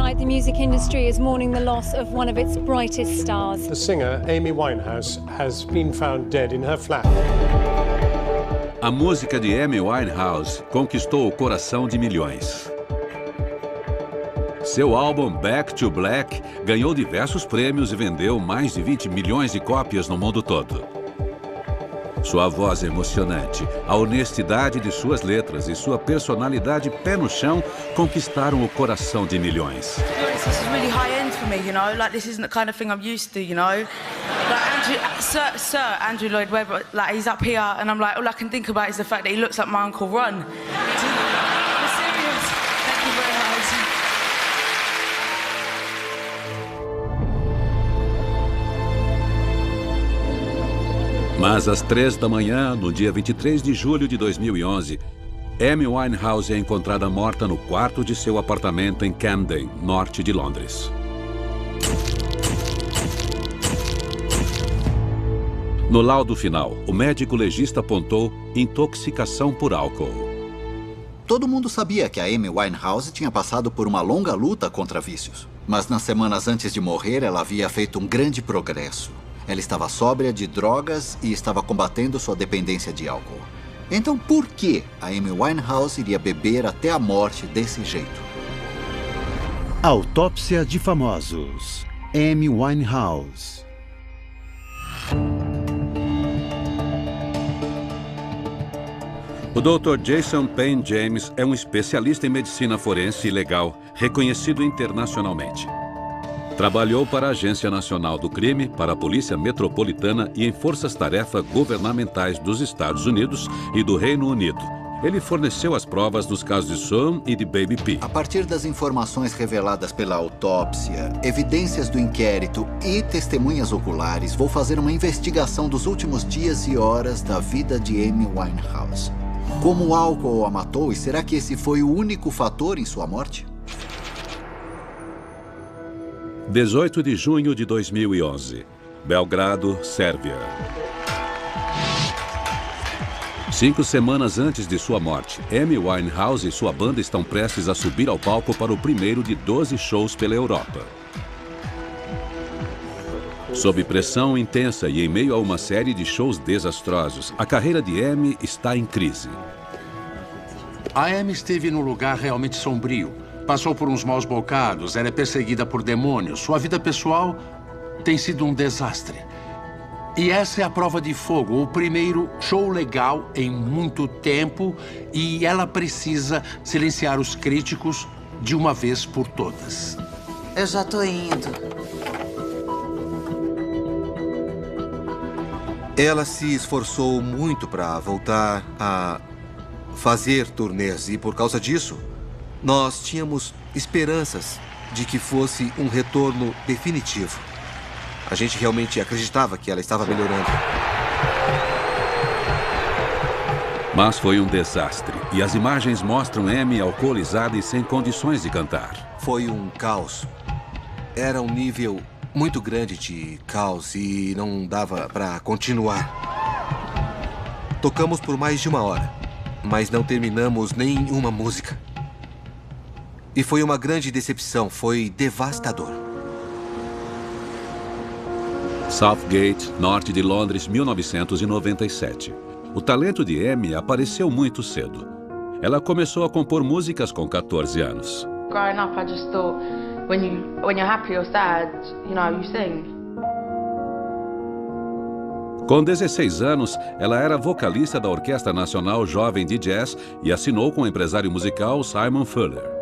Tonight, the music industry is mourning the loss of one of its brightest stars. The singer Amy Winehouse has been found dead in her flat. A música de Amy Winehouse conquistou o coração de milhões. Seu álbum Back to Black ganhou diversos prêmios e vendeu mais de 20 milhões de cópias no mundo todo. Sua voz emocionante, a honestidade de suas letras e sua personalidade pé no chão conquistaram o coração de milhões. This is really high end for me, you know. Like this isn't the kind of thing I'm used to, you know. Like Sir Andrew Lloyd Webber, like he's up here, and I'm like, all I can think about is the fact that he looks like my Uncle Ron. I'm serious. Thank you very much. Mas às 3 da manhã, no dia 23 de julho de 2011, Amy Winehouse é encontrada morta no quarto de seu apartamento em Camden, norte de Londres. No laudo final, o médico legista apontou intoxicação por álcool. Todo mundo sabia que a Amy Winehouse tinha passado por uma longa luta contra vícios. Mas nas semanas antes de morrer, ela havia feito um grande progresso. Ela estava sóbria de drogas e estava combatendo sua dependência de álcool. Então, por que a Amy Winehouse iria beber até a morte desse jeito? Autópsia de famosos. Amy Winehouse. O Dr. Jason Payne James é um especialista em medicina forense e legal, reconhecido internacionalmente. Trabalhou para a Agência Nacional do Crime, para a Polícia Metropolitana e em forças-tarefa governamentais dos Estados Unidos e do Reino Unido. Ele forneceu as provas dos casos de Son e de Baby P. A partir das informações reveladas pela autópsia, evidências do inquérito e testemunhas oculares, vou fazer uma investigação dos últimos dias e horas da vida de Amy Winehouse. Como o álcool a matou, e será que esse foi o único fator em sua morte? 18 de junho de 2011, Belgrado, Sérvia. 5 semanas antes de sua morte, Amy Winehouse e sua banda estão prestes a subir ao palco para o primeiro de 12 shows pela Europa. Sob pressão intensa e em meio a uma série de shows desastrosos, a carreira de Amy está em crise. A Amy esteve num lugar realmente sombrio. Passou por uns maus bocados, era perseguida por demônios. Sua vida pessoal tem sido um desastre. E essa é a prova de fogo, o primeiro show legal em muito tempo, e ela precisa silenciar os críticos de uma vez por todas. Eu já tô indo. Ela se esforçou muito para voltar a fazer turnês e, por causa disso, nós tínhamos esperanças de que fosse um retorno definitivo. A gente realmente acreditava que ela estava melhorando. Mas foi um desastre, e as imagens mostram Amy alcoolizada e sem condições de cantar. Foi um caos. Era um nível muito grande de caos e não dava para continuar. Tocamos por mais de 1 hora, mas não terminamos nenhuma música. E foi uma grande decepção, foi devastador. Southgate, norte de Londres, 1997. O talento de Amy apareceu muito cedo. Ela começou a compor músicas com 14 anos. Growing up, I just thought, when you're happy or sad, you know, you sing. Com 16 anos, ela era vocalista da Orquestra Nacional Jovem de Jazz e assinou com o empresário musical Simon Fuller.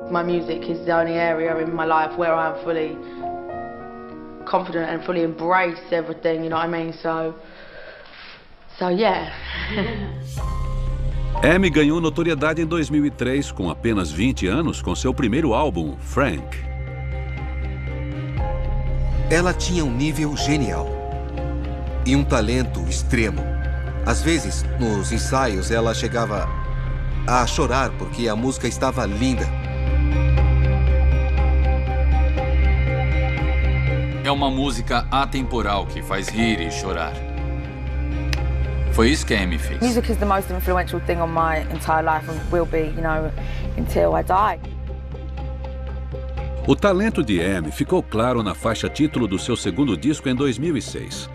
My music is the only area in my life where I'm fully confident and fully embrace everything, you know what I mean? So yeah. Amy ganhou notoriedade em 2003 com apenas 20 anos com seu primeiro álbum, Frank. Ela tinha um nível genial e um talento extremo. Às vezes, nos ensaios, ela chegava a chorar porque a música estava linda. É uma música atemporal que faz rir e chorar. Foi isso que a Amy fez. Music is the most influential thing on my entire life and will be, you know, until I die. O talento de Amy ficou claro na faixa título do seu segundo disco em 2006.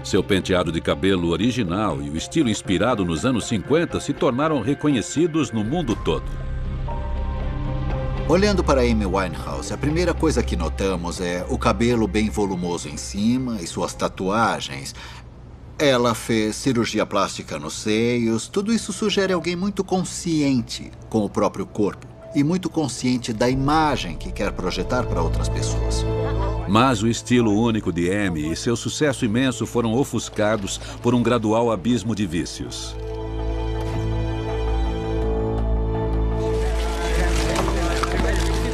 Seu penteado de cabelo original e o estilo inspirado nos anos 50 se tornaram reconhecidos no mundo todo. Olhando para Amy Winehouse, a primeira coisa que notamos é o cabelo bem volumoso em cima e suas tatuagens. Ela fez cirurgia plástica nos seios. Tudo isso sugere alguém muito consciente com o próprio corpo e muito consciente da imagem que quer projetar para outras pessoas. Mas o estilo único de Amy e seu sucesso imenso foram ofuscados por um gradual abismo de vícios.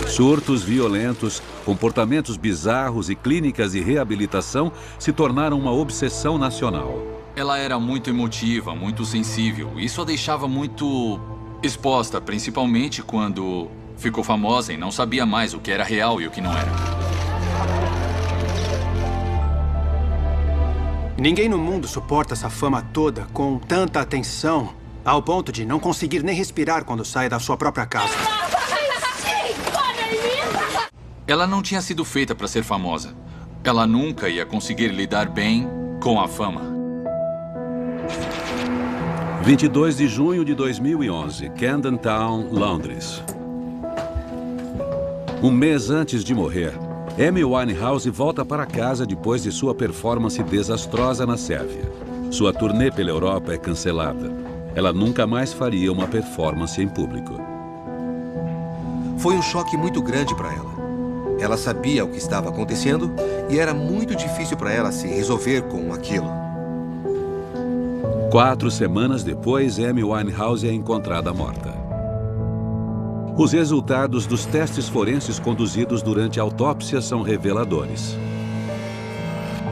Surtos violentos, comportamentos bizarros e clínicas de reabilitação se tornaram uma obsessão nacional. Ela era muito emotiva, muito sensível. Isso a deixava muito exposta, principalmente quando ficou famosa e não sabia mais o que era real e o que não era. Ninguém no mundo suporta essa fama toda com tanta atenção, ao ponto de não conseguir nem respirar quando sai da sua própria casa. Ela não tinha sido feita para ser famosa. Ela nunca ia conseguir lidar bem com a fama. 22 de junho de 2011, Camden Town, Londres. Um mês antes de morrer, Amy Winehouse volta para casa depois de sua performance desastrosa na Sérvia. Sua turnê pela Europa é cancelada. Ela nunca mais faria uma performance em público. Foi um choque muito grande para ela. Ela sabia o que estava acontecendo e era muito difícil para ela se resolver com aquilo. 4 semanas depois, Amy Winehouse é encontrada morta. Os resultados dos testes forenses conduzidos durante a autópsia são reveladores.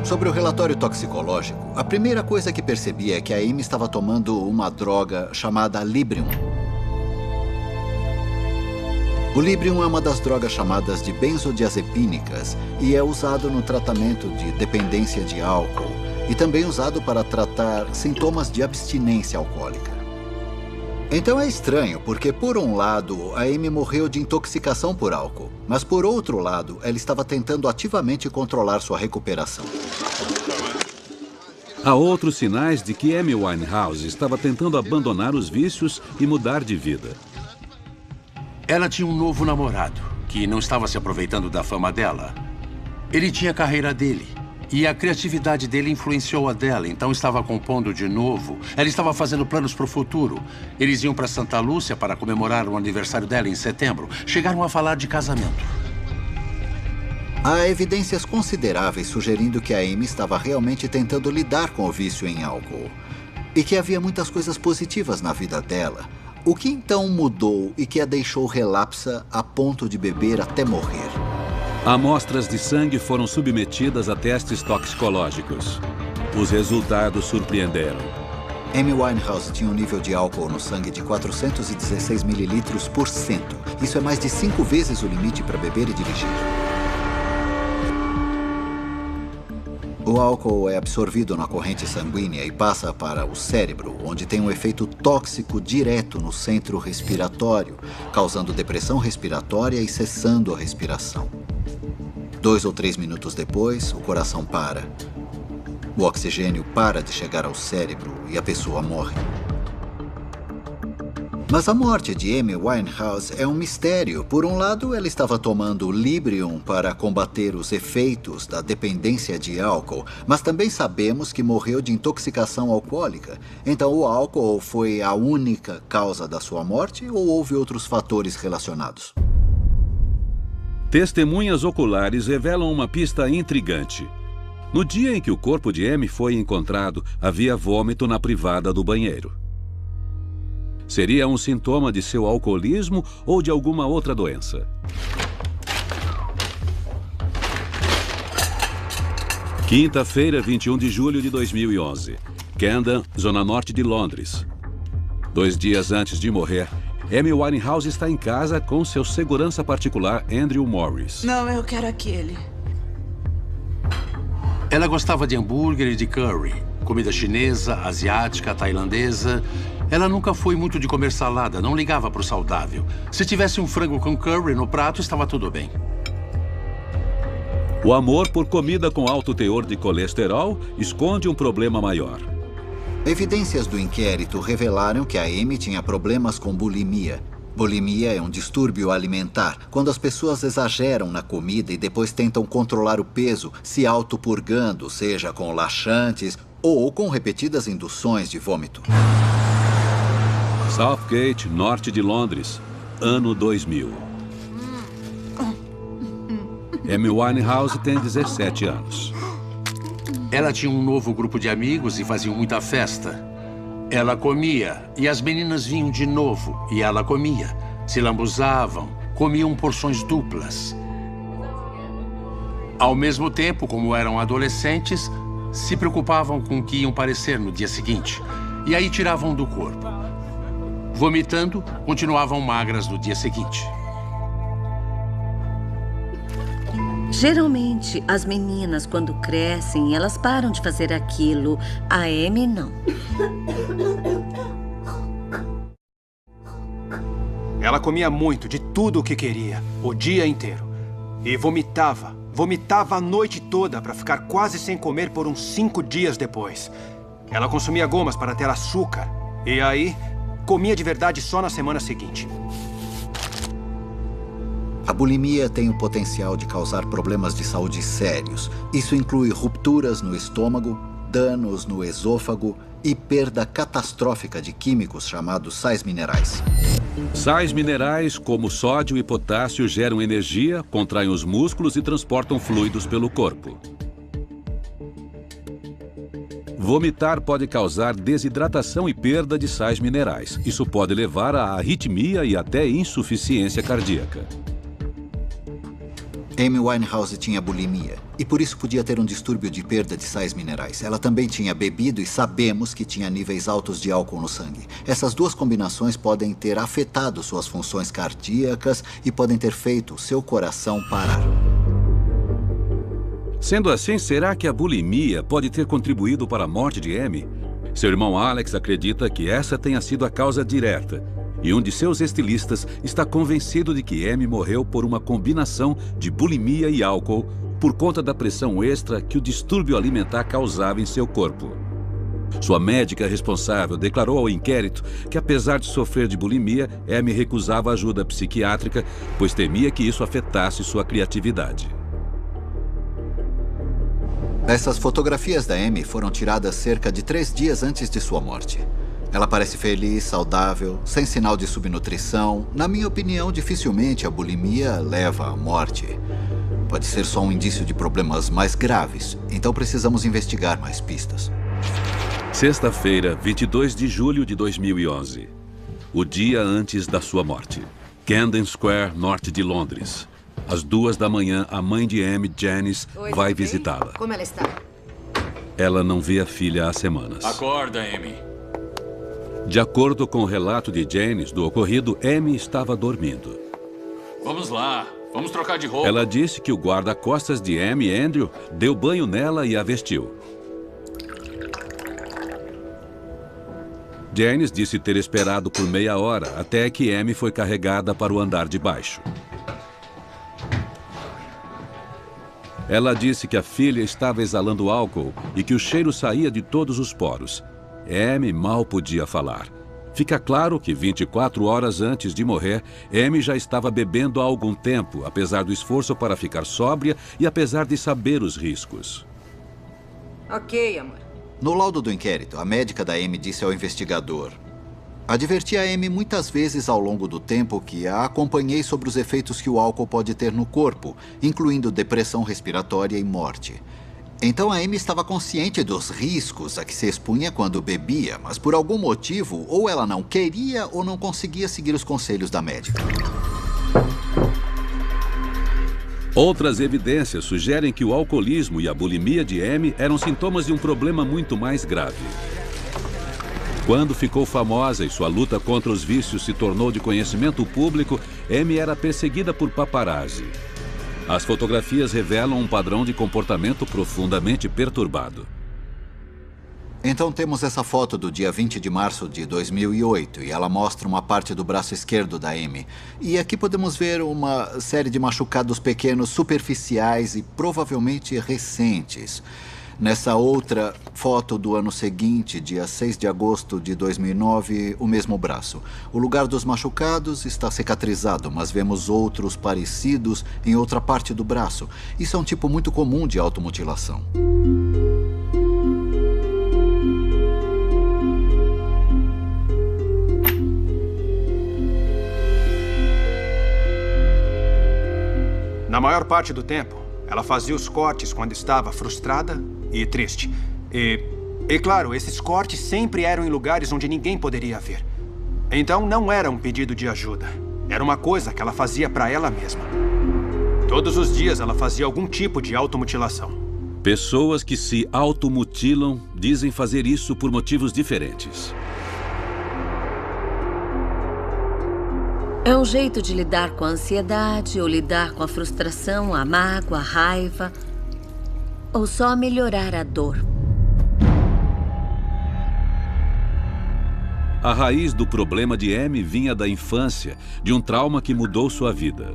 Sobre o relatório toxicológico, a primeira coisa que percebi é que a Amy estava tomando uma droga chamada Librium. O Librium é uma das drogas chamadas de benzodiazepínicas e é usado no tratamento de dependência de álcool e também usado para tratar sintomas de abstinência alcoólica. Então é estranho, porque por um lado, a Amy morreu de intoxicação por álcool, mas por outro lado, ela estava tentando ativamente controlar sua recuperação. Há outros sinais de que Amy Winehouse estava tentando abandonar os vícios e mudar de vida. Ela tinha um novo namorado, que não estava se aproveitando da fama dela. Ele tinha a carreira dele. E a criatividade dele influenciou a dela, então estava compondo de novo. Ela estava fazendo planos para o futuro. Eles iam para Santa Lúcia para comemorar o aniversário dela em setembro. Chegaram a falar de casamento. Há evidências consideráveis sugerindo que a Amy estava realmente tentando lidar com o vício em álcool. E que havia muitas coisas positivas na vida dela. O que então mudou e que a deixou relapsa a ponto de beber até morrer? Amostras de sangue foram submetidas a testes toxicológicos. Os resultados surpreenderam. Amy Winehouse tinha um nível de álcool no sangue de 416 mililitros por cento. Isso é mais de 5 vezes o limite para beber e dirigir. O álcool é absorvido na corrente sanguínea e passa para o cérebro, onde tem um efeito tóxico direto no centro respiratório, causando depressão respiratória e cessando a respiração. 2 ou 3 minutos depois, o coração para. O oxigênio para de chegar ao cérebro e a pessoa morre. Mas a morte de Amy Winehouse é um mistério. Por um lado, ela estava tomando Librium para combater os efeitos da dependência de álcool, mas também sabemos que morreu de intoxicação alcoólica. Então, o álcool foi a única causa da sua morte ou houve outros fatores relacionados? Testemunhas oculares revelam uma pista intrigante. No dia em que o corpo de Amy foi encontrado, havia vômito na privada do banheiro. Seria um sintoma de seu alcoolismo ou de alguma outra doença? Quinta-feira, 21 de julho de 2011. Camden, zona norte de Londres. 2 dias antes de morrer, Amy Winehouse está em casa com seu segurança particular, Andrew Morris. Não, eu quero aquele. Ela gostava de hambúrguer e de curry, comida chinesa, asiática, tailandesa. Ela nunca foi muito de comer salada, não ligava para o saudável. Se tivesse um frango com curry no prato, estava tudo bem. O amor por comida com alto teor de colesterol esconde um problema maior. Evidências do inquérito revelaram que a Amy tinha problemas com bulimia. Bulimia é um distúrbio alimentar, quando as pessoas exageram na comida e depois tentam controlar o peso, se autopurgando, seja com laxantes ou com repetidas induções de vômito. Southgate, norte de Londres, ano 2000. Amy Winehouse tem 17 anos. Ela tinha um novo grupo de amigos e faziam muita festa. Ela comia e as meninas vinham de novo e ela comia. Se lambuzavam, comiam porções duplas. Ao mesmo tempo, como eram adolescentes, se preocupavam com o que iam parecer no dia seguinte. E aí tiravam do corpo. Vomitando, continuavam magras no dia seguinte. Geralmente, as meninas, quando crescem, elas param de fazer aquilo. A Amy, não. Ela comia muito, de tudo o que queria, o dia inteiro. E vomitava. Vomitava a noite toda para ficar quase sem comer por uns 5 dias depois. Ela consumia gomas para ter açúcar. E aí, comia de verdade só na semana seguinte. A bulimia tem o potencial de causar problemas de saúde sérios. Isso inclui rupturas no estômago, danos no esôfago e perda catastrófica de químicos chamados sais minerais. Sais minerais, como sódio e potássio, geram energia, contraem os músculos e transportam fluidos pelo corpo. Vomitar pode causar desidratação e perda de sais minerais. Isso pode levar a arritmia e até insuficiência cardíaca. Amy Winehouse tinha bulimia e por isso podia ter um distúrbio de perda de sais minerais. Ela também tinha bebido e sabemos que tinha níveis altos de álcool no sangue. Essas duas combinações podem ter afetado suas funções cardíacas e podem ter feito seu coração parar. Sendo assim, será que a bulimia pode ter contribuído para a morte de Amy? Seu irmão Alex acredita que essa tenha sido a causa direta. E um de seus estilistas está convencido de que Amy morreu por uma combinação de bulimia e álcool por conta da pressão extra que o distúrbio alimentar causava em seu corpo. Sua médica responsável declarou ao inquérito que, apesar de sofrer de bulimia, Amy recusava ajuda psiquiátrica, pois temia que isso afetasse sua criatividade. Essas fotografias da Amy foram tiradas cerca de 3 dias antes de sua morte. Ela parece feliz, saudável, sem sinal de subnutrição. Na minha opinião, dificilmente a bulimia leva à morte. Pode ser só um indício de problemas mais graves, então precisamos investigar mais pistas. Sexta-feira, 22 de julho de 2011. O dia antes da sua morte. Camden Square, norte de Londres. Às 2 da manhã, a mãe de Amy, Janice, vai visitá-la. Como ela está? Ela não vê a filha há semanas. Acorda, Amy. De acordo com o relato de Janice do ocorrido, Amy estava dormindo. Vamos lá, vamos trocar de roupa. Ela disse que o guarda-costas de Amy, Andrew, deu banho nela e a vestiu. Janice disse ter esperado por meia hora até que Amy foi carregada para o andar de baixo. Ela disse que a filha estava exalando álcool e que o cheiro saía de todos os poros. Amy mal podia falar. Fica claro que 24 horas antes de morrer, Amy já estava bebendo há algum tempo, apesar do esforço para ficar sóbria e apesar de saber os riscos. Ok, amor. No laudo do inquérito, a médica da Amy disse ao investigador: adverti a Amy muitas vezes ao longo do tempo que a acompanhei sobre os efeitos que o álcool pode ter no corpo, incluindo depressão respiratória e morte. Então a Amy estava consciente dos riscos a que se expunha quando bebia, mas por algum motivo, ou ela não queria ou não conseguia seguir os conselhos da médica. Outras evidências sugerem que o alcoolismo e a bulimia de Amy eram sintomas de um problema muito mais grave. Quando ficou famosa e sua luta contra os vícios se tornou de conhecimento público, Amy era perseguida por paparazzi. As fotografias revelam um padrão de comportamento profundamente perturbado. Então temos essa foto do dia 20 de março de 2008 e ela mostra uma parte do braço esquerdo da Amy. E aqui podemos ver uma série de machucados pequenos, superficiais e provavelmente recentes. Nessa outra foto do ano seguinte, dia 6 de agosto de 2009, o mesmo braço. O lugar dos machucados está cicatrizado, mas vemos outros parecidos em outra parte do braço. Isso é um tipo muito comum de automutilação. Na maior parte do tempo, ela fazia os cortes quando estava frustrada e triste. E claro, esses cortes sempre eram em lugares onde ninguém poderia ver. Então não era um pedido de ajuda. Era uma coisa que ela fazia para ela mesma. Todos os dias ela fazia algum tipo de automutilação. Pessoas que se automutilam dizem fazer isso por motivos diferentes. É um jeito de lidar com a ansiedade, ou lidar com a frustração, a mágoa, a raiva, ou só melhorar a dor. A raiz do problema de Amy vinha da infância, de um trauma que mudou sua vida.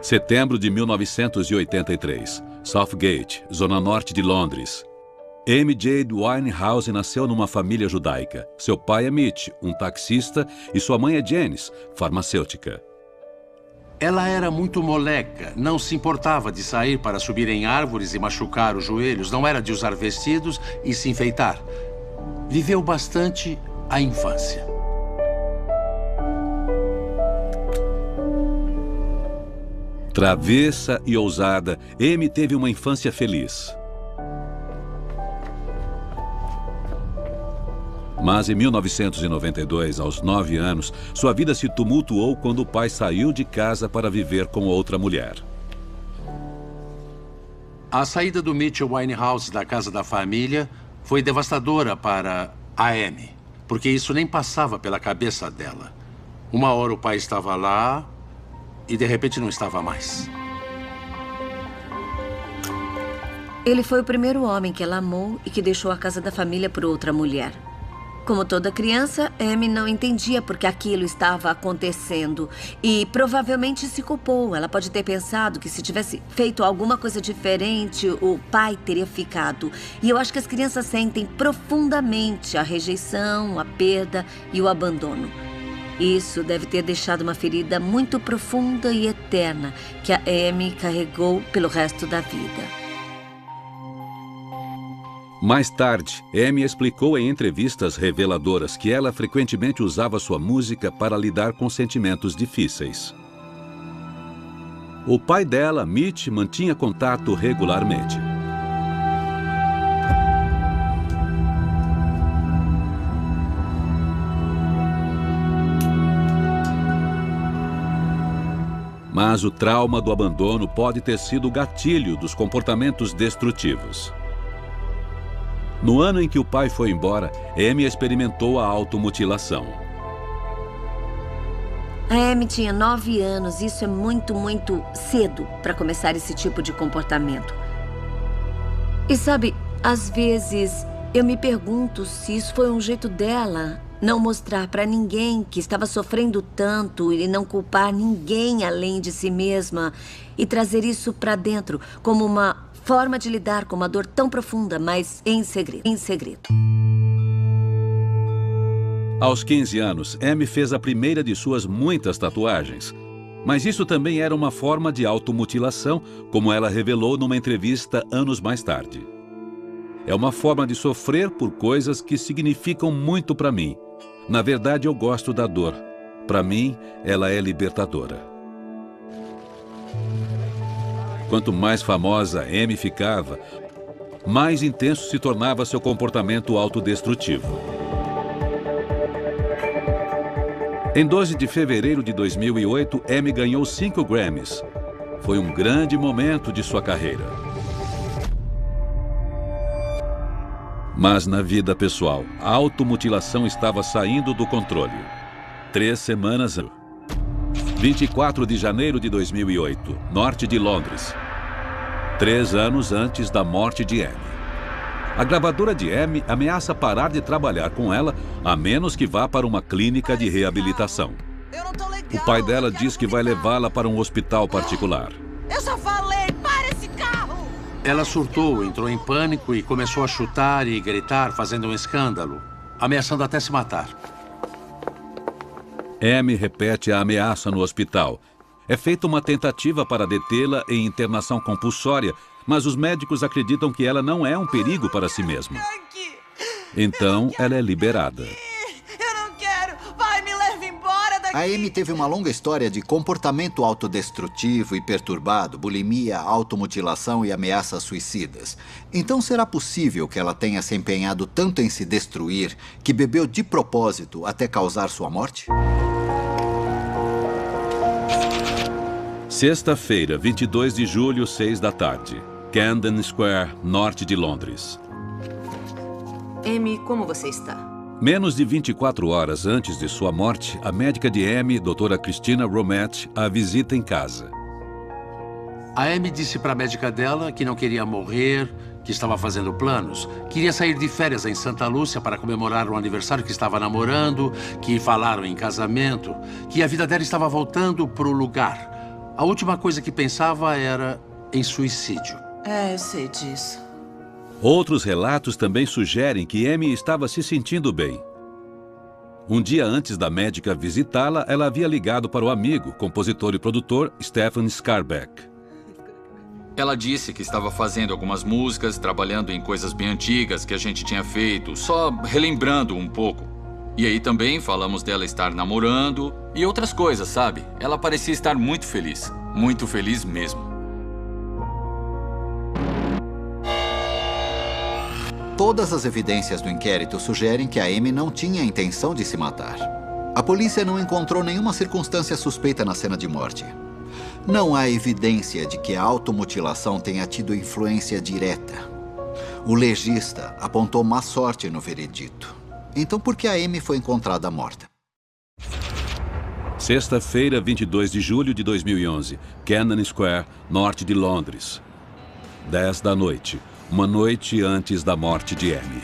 Setembro de 1983, Southgate, zona norte de Londres. Amy Jade Winehouse nasceu numa família judaica. Seu pai é Mitch, um taxista, e sua mãe é Janice, farmacêutica. Ela era muito moleca, não se importava de sair para subir em árvores e machucar os joelhos, não era de usar vestidos e se enfeitar. Viveu bastante a infância. Travessa e ousada, Amy teve uma infância feliz. Mas em 1992, aos 9 anos, sua vida se tumultuou quando o pai saiu de casa para viver com outra mulher. A saída do Mitchell Winehouse da casa da família foi devastadora para a Amy, porque isso nem passava pela cabeça dela. Uma hora o pai estava lá e de repente não estava mais. Ele foi o primeiro homem que ela amou e que deixou a casa da família por outra mulher. Como toda criança, Amy não entendia por que aquilo estava acontecendo e provavelmente se culpou. Ela pode ter pensado que se tivesse feito alguma coisa diferente, o pai teria ficado. E eu acho que as crianças sentem profundamente a rejeição, a perda e o abandono. Isso deve ter deixado uma ferida muito profunda e eterna que a Amy carregou pelo resto da vida. Mais tarde, Amy explicou em entrevistas reveladoras que ela frequentemente usava sua música para lidar com sentimentos difíceis. O pai dela, Mitch, mantinha contato regularmente. Mas o trauma do abandono pode ter sido o gatilho dos comportamentos destrutivos. No ano em que o pai foi embora, Amy experimentou a automutilação. A Amy tinha 9 anos. Isso é muito cedo para começar esse tipo de comportamento. E sabe, às vezes eu me pergunto se isso foi um jeito dela não mostrar para ninguém que estava sofrendo tanto e não culpar ninguém além de si mesma e trazer isso para dentro como uma forma de lidar com uma dor tão profunda, mas em segredo. Aos 15 anos, Amy fez a primeira de suas muitas tatuagens. Mas isso também era uma forma de automutilação, como ela revelou numa entrevista anos mais tarde. É uma forma de sofrer por coisas que significam muito para mim. Na verdade, eu gosto da dor. Para mim, ela é libertadora. Quanto mais famosa Amy ficava, mais intenso se tornava seu comportamento autodestrutivo. Em 12 de fevereiro de 2008, Amy ganhou 5 Grammys. Foi um grande momento de sua carreira. Mas na vida pessoal, a automutilação estava saindo do controle. 3 semanas antes. 24 de janeiro de 2008, norte de Londres. 3 anos antes da morte de Amy. A gravadora de Amy ameaça parar de trabalhar com ela, a menos que vá para uma clínica de reabilitação. O pai dela diz que vai levá-la para um hospital particular. Eu já falei, para esse carro! Ela surtou, entrou em pânico e começou a chutar e gritar, fazendo um escândalo, ameaçando até se matar. Amy repete a ameaça no hospital. É feita uma tentativa para detê-la em internação compulsória, mas os médicos acreditam que ela não é um perigo para si mesma. Então, ela é liberada. Eu não quero! Vai, me leva embora daqui! A Amy teve uma longa história de comportamento autodestrutivo e perturbado, bulimia, automutilação e ameaças suicidas. Então será possível que ela tenha se empenhado tanto em se destruir que bebeu de propósito até causar sua morte? Sexta-feira, 22 de julho, 6 da tarde. Camden Square, norte de Londres. Amy, como você está? Menos de 24 horas antes de sua morte, a médica de Amy, doutora Christina Romette, a visita em casa. A Amy disse para a médica dela que não queria morrer, que estava fazendo planos. Queria sair de férias em Santa Lúcia para comemorar o aniversário que estava namorando, que falaram em casamento, que a vida dela estava voltando para o lugar. A última coisa que pensava era em suicídio. É, eu sei disso. Outros relatos também sugerem que Amy estava se sentindo bem. Um dia antes da médica visitá-la, ela havia ligado para o amigo, compositor e produtor Stefan Skarbeck. Ela disse que estava fazendo algumas músicas, trabalhando em coisas bem antigas que a gente tinha feito, só relembrando um pouco. E aí também falamos dela estar namorando e outras coisas, sabe? Ela parecia estar muito feliz mesmo. Todas as evidências do inquérito sugerem que a Amy não tinha a intenção de se matar. A polícia não encontrou nenhuma circunstância suspeita na cena de morte. Não há evidência de que a automutilação tenha tido influência direta. O legista apontou má sorte no veredito. Então, por que a Amy foi encontrada morta? Sexta-feira, 22 de julho de 2011, Camden Square, norte de Londres. 10 da noite, uma noite antes da morte de Amy.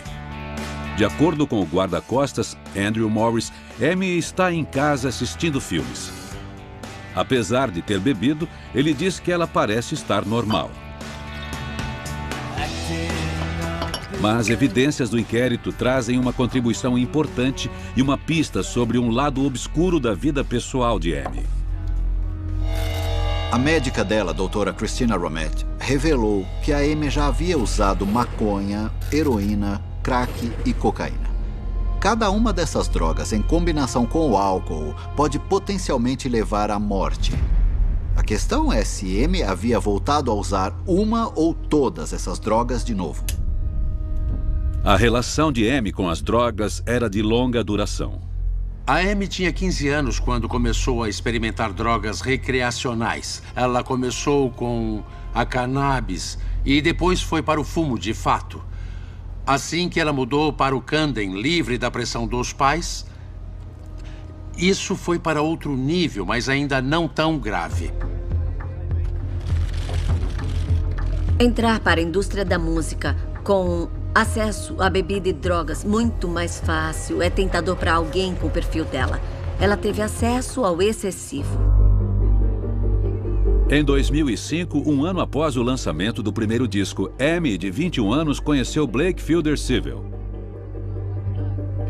De acordo com o guarda-costas, Andrew Morris, Amy está em casa assistindo filmes. Apesar de ter bebido, ele diz que ela parece estar normal. Mas evidências do inquérito trazem uma contribuição importante e uma pista sobre um lado obscuro da vida pessoal de Amy. A médica dela, a doutora Christina Romette, revelou que a Amy já havia usado maconha, heroína, crack e cocaína. Cada uma dessas drogas, em combinação com o álcool, pode potencialmente levar à morte. A questão é se Amy havia voltado a usar uma ou todas essas drogas de novo. A relação de Amy com as drogas era de longa duração. A Amy tinha 15 anos quando começou a experimentar drogas recreacionais. Ela começou com a cannabis e depois foi para o fumo de fato. Assim que ela mudou para o Camden, livre da pressão dos pais, isso foi para outro nível, mas ainda não tão grave. Entrar para a indústria da música com acesso a bebida e drogas muito mais fácil é tentador para alguém com o perfil dela. Ela teve acesso ao excessivo. Em 2005, um ano após o lançamento do primeiro disco, Amy, de 21 anos, conheceu Blake Fielder Civil.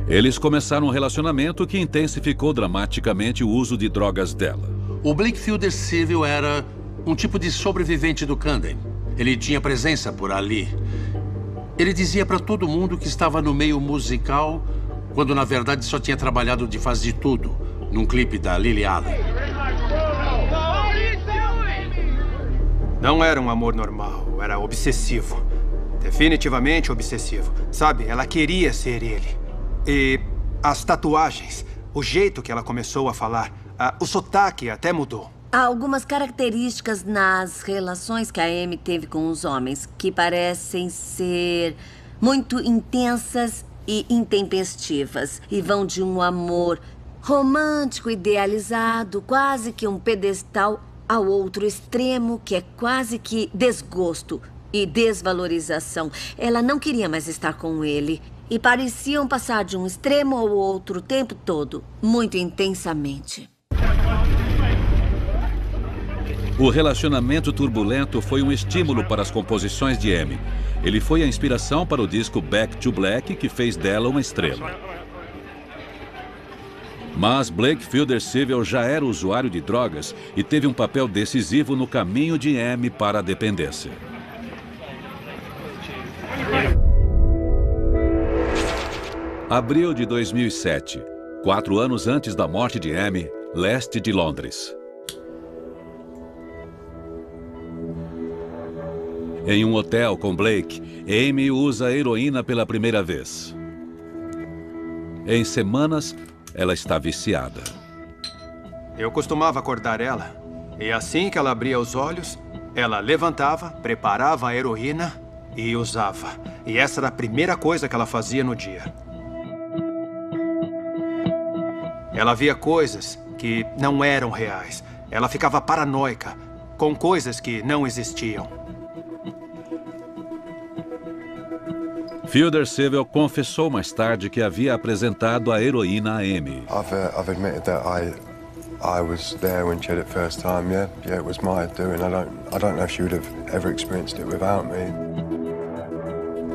Eles começaram um relacionamento que intensificou dramaticamente o uso de drogas dela. O Blake Fielder Civil era um tipo de sobrevivente do Camden. Ele tinha presença por ali. Ele dizia para todo mundo que estava no meio musical, quando na verdade só tinha trabalhado de Faz de Tudo, num clipe da Lily Allen. Não era um amor normal, era obsessivo. Definitivamente obsessivo. Sabe, ela queria ser ele. E as tatuagens, o jeito que ela começou a falar, o sotaque até mudou. Há algumas características nas relações que a Amy teve com os homens que parecem ser muito intensas e intempestivas e vão de um amor romântico, idealizado, quase que um pedestal, ao outro extremo, que é quase que desgosto e desvalorização. Ela não queria mais estar com ele. E pareciam passar de um extremo ao outro o tempo todo, muito intensamente. O relacionamento turbulento foi um estímulo para as composições de Amy. Ele foi a inspiração para o disco Back to Black, que fez dela uma estrela. Mas Blake Fielder-Civil já era usuário de drogas e teve um papel decisivo no caminho de Amy para a dependência. Abril de 2007, 4 anos antes da morte de Amy, leste de Londres. Em um hotel com Blake, Amy usa heroína pela primeira vez. Em semanas, ela está viciada. Eu costumava acordar ela, e assim que ela abria os olhos, ela levantava, preparava a heroína e usava. E essa era a primeira coisa que ela fazia no dia. Ela via coisas que não eram reais. Ela ficava paranoica com coisas que não existiam. Fielder-Civil confessou mais tarde que havia apresentado a heroína a Amy. I've admitted that I was there when she had it first time. Yeah, it was my doing. I don't know if she would have ever experienced it without me.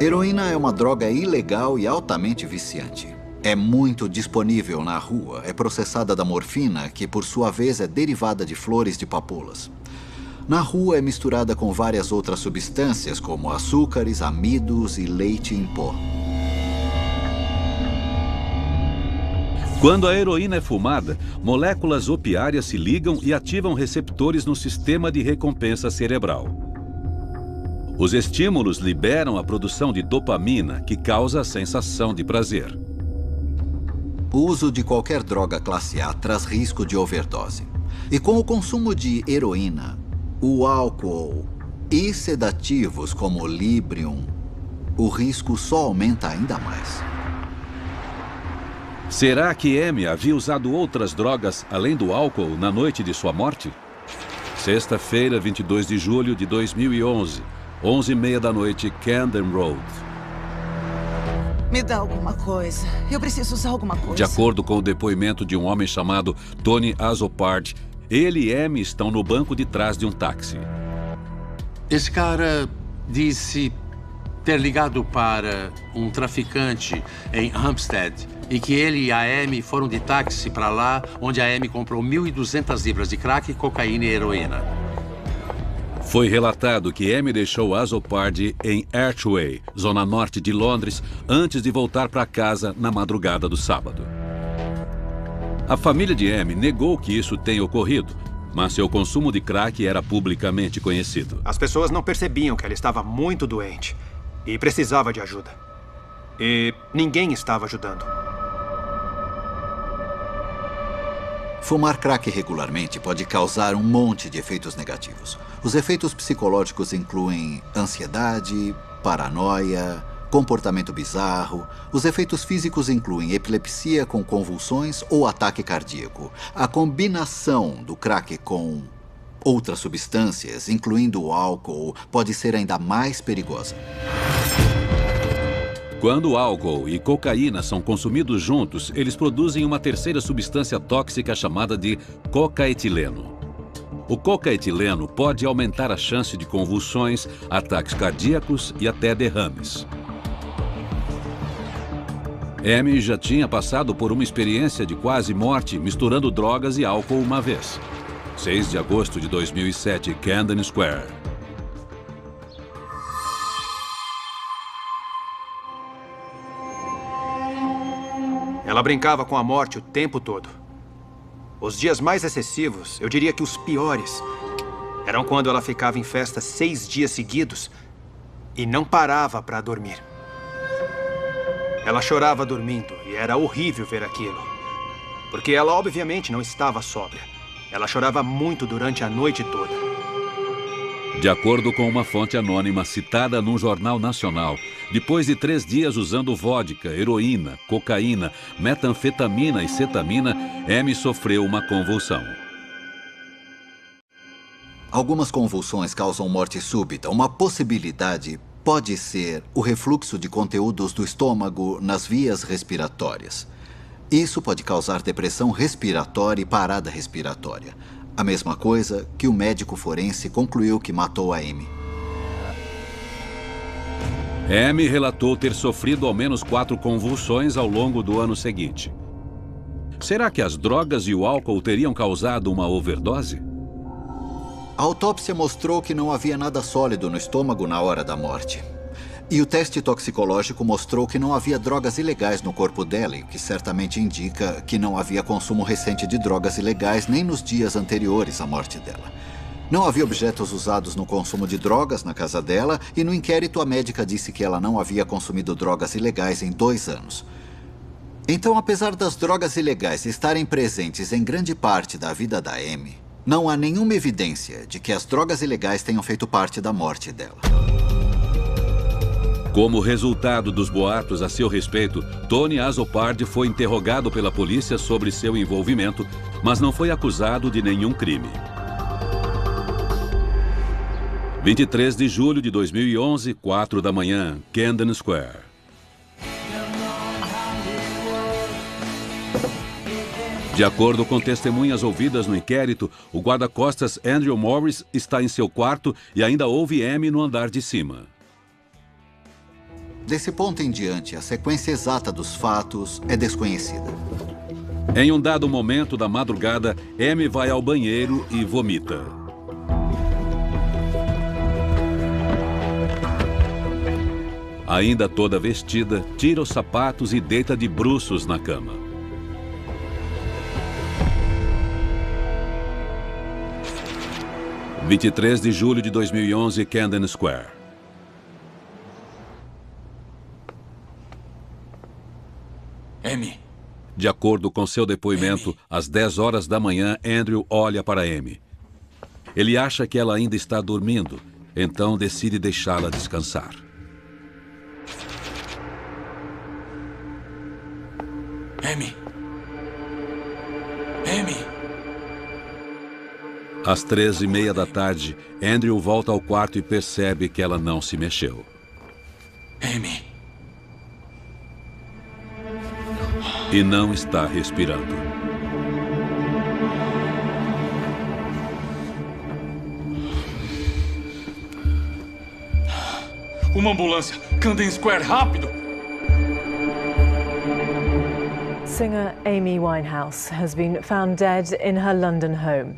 Heroína é uma droga ilegal e altamente viciante. É muito disponível na rua. É processada da morfina, que por sua vez é derivada de flores de papoulas. Na rua é misturada com várias outras substâncias, como açúcares, amidos e leite em pó. Quando a heroína é fumada, moléculas opiárias se ligam e ativam receptores no sistema de recompensa cerebral. Os estímulos liberam a produção de dopamina, que causa a sensação de prazer. O uso de qualquer droga classe A traz risco de overdose. E com o consumo de heroína, o álcool e sedativos como o Librium, o risco só aumenta ainda mais. Será que Amy havia usado outras drogas além do álcool na noite de sua morte? Sexta-feira, 22 de julho de 2011, 11h30 da noite, Camden Road. Me dá alguma coisa. Eu preciso usar alguma coisa. De acordo com o depoimento de um homem chamado Tony Azzopardi, ele e Amy estão no banco de trás de um táxi. Esse cara disse ter ligado para um traficante em Hampstead e que ele e a Amy foram de táxi para lá, onde a Amy comprou 1.200 libras de crack, cocaína e heroína. Foi relatado que Amy deixou Azzopardi em Archway, zona norte de Londres, antes de voltar para casa na madrugada do sábado. A família de Amy negou que isso tenha ocorrido, mas seu consumo de crack era publicamente conhecido. As pessoas não percebiam que ela estava muito doente e precisava de ajuda. E ninguém estava ajudando. Fumar crack regularmente pode causar um monte de efeitos negativos. Os efeitos psicológicos incluem ansiedade, paranoia, comportamento bizarro. Os efeitos físicos incluem epilepsia com convulsões ou ataque cardíaco. A combinação do crack com outras substâncias, incluindo o álcool, pode ser ainda mais perigosa. Quando álcool e cocaína são consumidos juntos, eles produzem uma terceira substância tóxica chamada de cocaetileno. O cocaetileno pode aumentar a chance de convulsões, ataques cardíacos e até derrames. Amy já tinha passado por uma experiência de quase morte misturando drogas e álcool uma vez. 6 de agosto de 2007, Camden Square. Ela brincava com a morte o tempo todo. Os dias mais excessivos, eu diria que os piores, eram quando ela ficava em festa 6 dias seguidos e não parava para dormir. Ela chorava dormindo e era horrível ver aquilo, porque ela obviamente não estava sóbria. Ela chorava muito durante a noite toda. De acordo com uma fonte anônima citada num jornal nacional, depois de 3 dias usando vodka, heroína, cocaína, metanfetamina e cetamina, Amy sofreu uma convulsão. Algumas convulsões causam morte súbita. Uma possibilidade pode ser o refluxo de conteúdos do estômago nas vias respiratórias. Isso pode causar depressão respiratória e parada respiratória. A mesma coisa que o médico forense concluiu que matou a Amy. Amy relatou ter sofrido ao menos 4 convulsões ao longo do ano seguinte. Será que as drogas e o álcool teriam causado uma overdose? A autópsia mostrou que não havia nada sólido no estômago na hora da morte. E o teste toxicológico mostrou que não havia drogas ilegais no corpo dela, o que certamente indica que não havia consumo recente de drogas ilegais nem nos dias anteriores à morte dela. Não havia objetos usados no consumo de drogas na casa dela e no inquérito a médica disse que ela não havia consumido drogas ilegais em 2 anos. Então, apesar das drogas ilegais estarem presentes em grande parte da vida da Amy, não há nenhuma evidência de que as drogas ilegais tenham feito parte da morte dela. Como resultado dos boatos a seu respeito, Tony Azzopardi foi interrogado pela polícia sobre seu envolvimento, mas não foi acusado de nenhum crime. 23 de julho de 2011, 4 da manhã, Camden Square. De acordo com testemunhas ouvidas no inquérito, o guarda-costas Andrew Morris está em seu quarto e ainda ouve Amy no andar de cima. Desse ponto em diante, a sequência exata dos fatos é desconhecida. Em um dado momento da madrugada, Amy vai ao banheiro e vomita. Ainda toda vestida, tira os sapatos e deita de bruços na cama. – 23 de julho de 2011, Camden Square. Amy. De acordo com seu depoimento, às 10 horas da manhã, Andrew olha para Amy. Ele acha que ela ainda está dormindo, então decide deixá-la descansar. Amy. Amy. Às 13h30 da tarde, Andrew volta ao quarto e percebe que ela não se mexeu. Amy. E não está respirando. Uma ambulância! Camden Square, rápido! Singer Amy Winehouse has been found dead in her London home.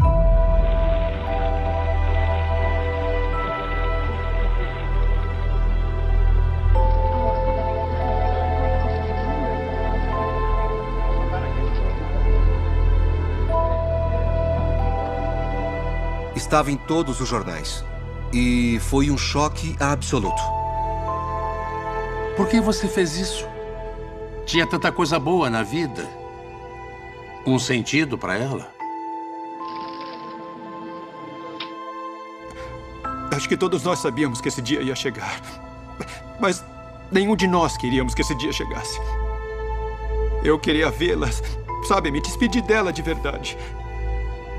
Estava em todos os jornais. E foi um choque absoluto. Por que você fez isso? Tinha tanta coisa boa na vida. Um sentido para ela. Acho que todos nós sabíamos que esse dia ia chegar. Mas nenhum de nós queríamos que esse dia chegasse. Eu queria vê-las, sabe, me despedir dela de verdade.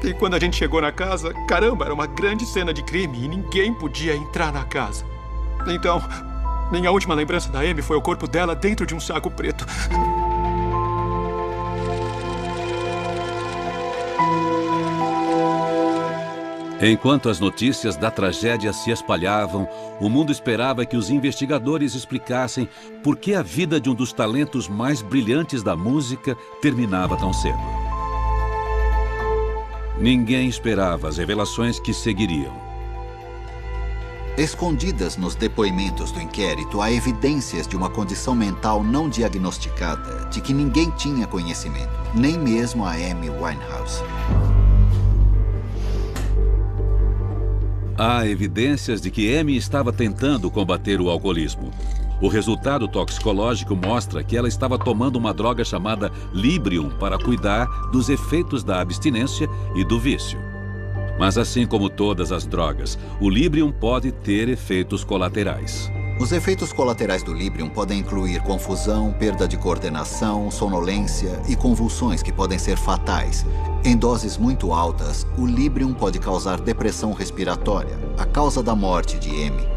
E quando a gente chegou na casa, caramba, era uma grande cena de crime e ninguém podia entrar na casa. Então, minha última lembrança da Amy foi o corpo dela dentro de um saco preto. Enquanto as notícias da tragédia se espalhavam, o mundo esperava que os investigadores explicassem por que a vida de um dos talentos mais brilhantes da música terminava tão cedo. Ninguém esperava as revelações que seguiriam. Escondidas nos depoimentos do inquérito, há evidências de uma condição mental não diagnosticada, de que ninguém tinha conhecimento, nem mesmo a Amy Winehouse. Há evidências de que Amy estava tentando combater o alcoolismo. O resultado toxicológico mostra que ela estava tomando uma droga chamada Librium para cuidar dos efeitos da abstinência e do vício. Mas assim como todas as drogas, o Librium pode ter efeitos colaterais. Os efeitos colaterais do Librium podem incluir confusão, perda de coordenação, sonolência e convulsões que podem ser fatais. Em doses muito altas, o Librium pode causar depressão respiratória, a causa da morte de Amy.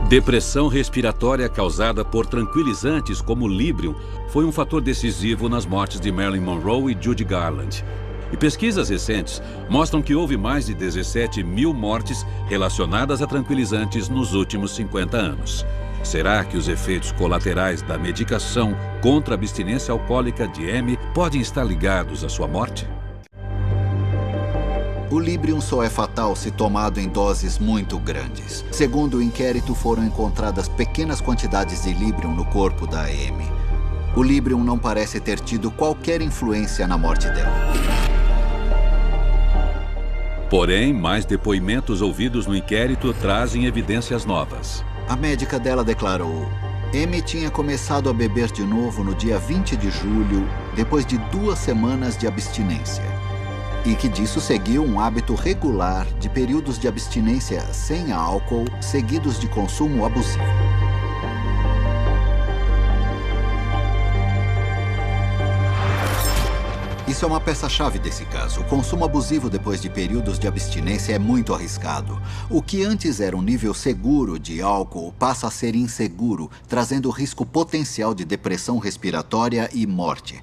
Depressão respiratória causada por tranquilizantes como o Librium foi um fator decisivo nas mortes de Marilyn Monroe e Judy Garland. E pesquisas recentes mostram que houve mais de 17 mil mortes relacionadas a tranquilizantes nos últimos 50 anos. Será que os efeitos colaterais da medicação contra a abstinência alcoólica de Amy podem estar ligados à sua morte? O Librium só é fatal se tomado em doses muito grandes. Segundo o inquérito, foram encontradas pequenas quantidades de Librium no corpo da Amy. O Librium não parece ter tido qualquer influência na morte dela. Porém, mais depoimentos ouvidos no inquérito trazem evidências novas. A médica dela declarou: Amy tinha começado a beber de novo no dia 20 de julho, depois de 2 semanas de abstinência. E que disso seguiu um hábito regular de períodos de abstinência sem álcool, seguidos de consumo abusivo. Isso é uma peça-chave desse caso. O consumo abusivo depois de períodos de abstinência é muito arriscado. O que antes era um nível seguro de álcool passa a ser inseguro, trazendo risco potencial de depressão respiratória e morte.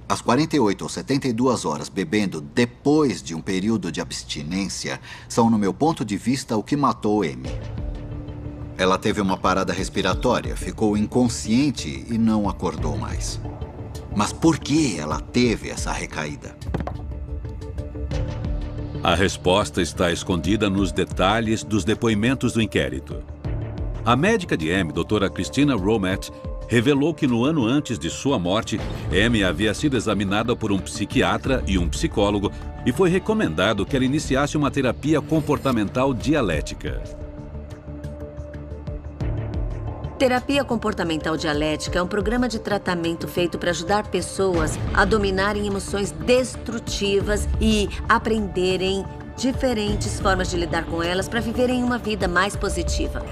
As 48 ou 72 horas bebendo depois de um período de abstinência são, no meu ponto de vista, o que matou Amy. Ela teve uma parada respiratória, ficou inconsciente e não acordou mais. Mas por que ela teve essa recaída? A resposta está escondida nos detalhes dos depoimentos do inquérito. A médica de Amy, doutora Christina Romet, revelou que no ano antes de sua morte, Amy havia sido examinada por um psiquiatra e um psicólogo e foi recomendado que ela iniciasse uma terapia comportamental dialética. Terapia comportamental dialética é um programa de tratamento feito para ajudar pessoas a dominarem emoções destrutivas e aprenderem diferentes formas de lidar com elas para viverem uma vida mais positiva.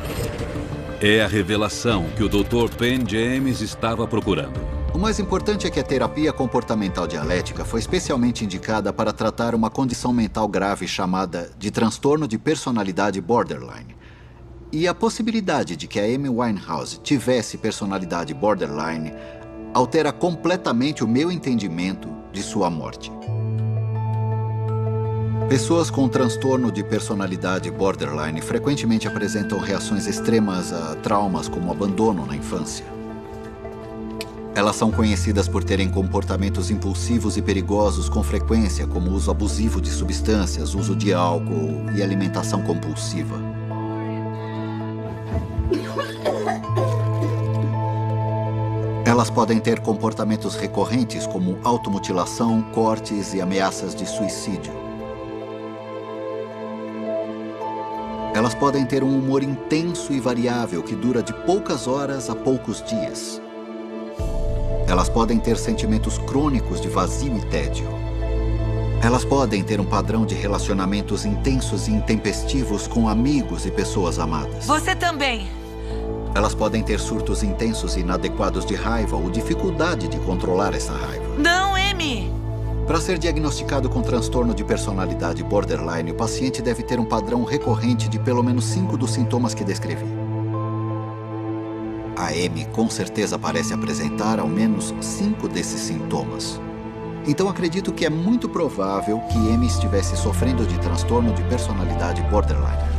É a revelação que o Dr. Penn James estava procurando. O mais importante é que a terapia comportamental dialética foi especialmente indicada para tratar uma condição mental grave chamada de transtorno de personalidade borderline. E a possibilidade de que a Amy Winehouse tivesse personalidade borderline altera completamente o meu entendimento de sua morte. Pessoas com transtorno de personalidade borderline frequentemente apresentam reações extremas a traumas como abandono na infância. Elas são conhecidas por terem comportamentos impulsivos e perigosos com frequência, como uso abusivo de substâncias, uso de álcool e alimentação compulsiva. Elas podem ter comportamentos recorrentes como automutilação, cortes e ameaças de suicídio. Elas podem ter um humor intenso e variável que dura de poucas horas a poucos dias. Elas podem ter sentimentos crônicos de vazio e tédio. Elas podem ter um padrão de relacionamentos intensos e intempestivos com amigos e pessoas amadas. Você também. Elas podem ter surtos intensos e inadequados de raiva ou dificuldade de controlar essa raiva. Não, Amy! Para ser diagnosticado com transtorno de personalidade borderline, o paciente deve ter um padrão recorrente de pelo menos 5 dos sintomas que descrevi. A Amy com certeza parece apresentar ao menos 5 desses sintomas. Então acredito que é muito provável que Amy estivesse sofrendo de transtorno de personalidade borderline.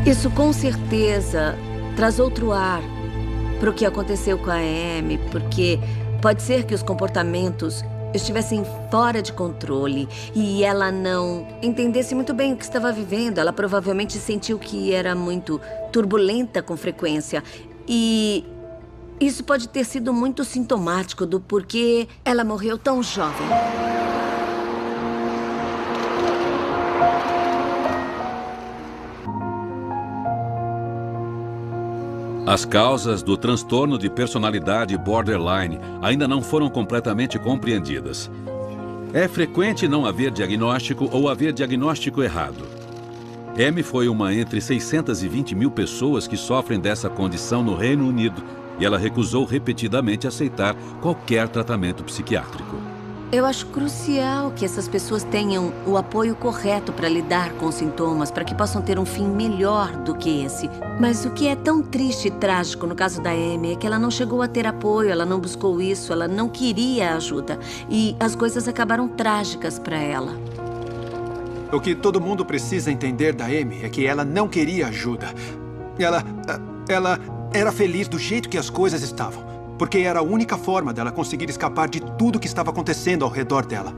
Isso com certeza traz outro ar para o que aconteceu com a Amy, porque pode ser que os comportamentos estivessem fora de controle e ela não entendesse muito bem o que estava vivendo. Ela provavelmente sentiu que era muito turbulenta com frequência e isso pode ter sido muito sintomático do porquê ela morreu tão jovem. As causas do transtorno de personalidade borderline ainda não foram completamente compreendidas. É frequente não haver diagnóstico ou haver diagnóstico errado. Amy foi uma entre 620 mil pessoas que sofrem dessa condição no Reino Unido e ela recusou repetidamente aceitar qualquer tratamento psiquiátrico. Eu acho crucial que essas pessoas tenham o apoio correto para lidar com os sintomas, para que possam ter um fim melhor do que esse. Mas o que é tão triste e trágico no caso da Amy é que ela não chegou a ter apoio, ela não buscou isso, ela não queria ajuda. E as coisas acabaram trágicas para ela. O que todo mundo precisa entender da Amy é que ela não queria ajuda. Ela era feliz do jeito que as coisas estavam, porque era a única forma dela conseguir escapar de tudo que estava acontecendo ao redor dela.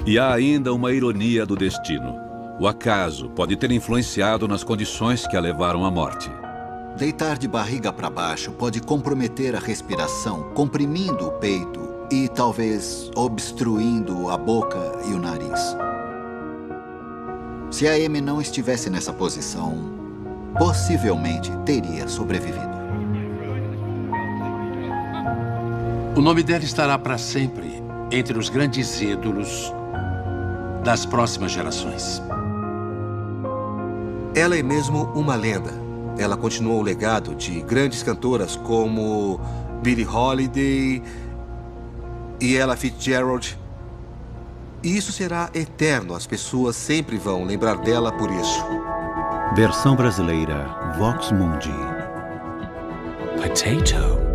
E há ainda uma ironia do destino. O acaso pode ter influenciado nas condições que a levaram à morte. Deitar de barriga para baixo pode comprometer a respiração, comprimindo o peito e talvez obstruindo a boca e o nariz. Se a Amy não estivesse nessa posição, possivelmente teria sobrevivido. O nome dela estará para sempre entre os grandes ídolos das próximas gerações. Ela é mesmo uma lenda. Ela continuou o legado de grandes cantoras como Billie Holiday e Ella Fitzgerald. E isso será eterno. As pessoas sempre vão lembrar dela por isso. Versão brasileira, Vox Mundi. Potato.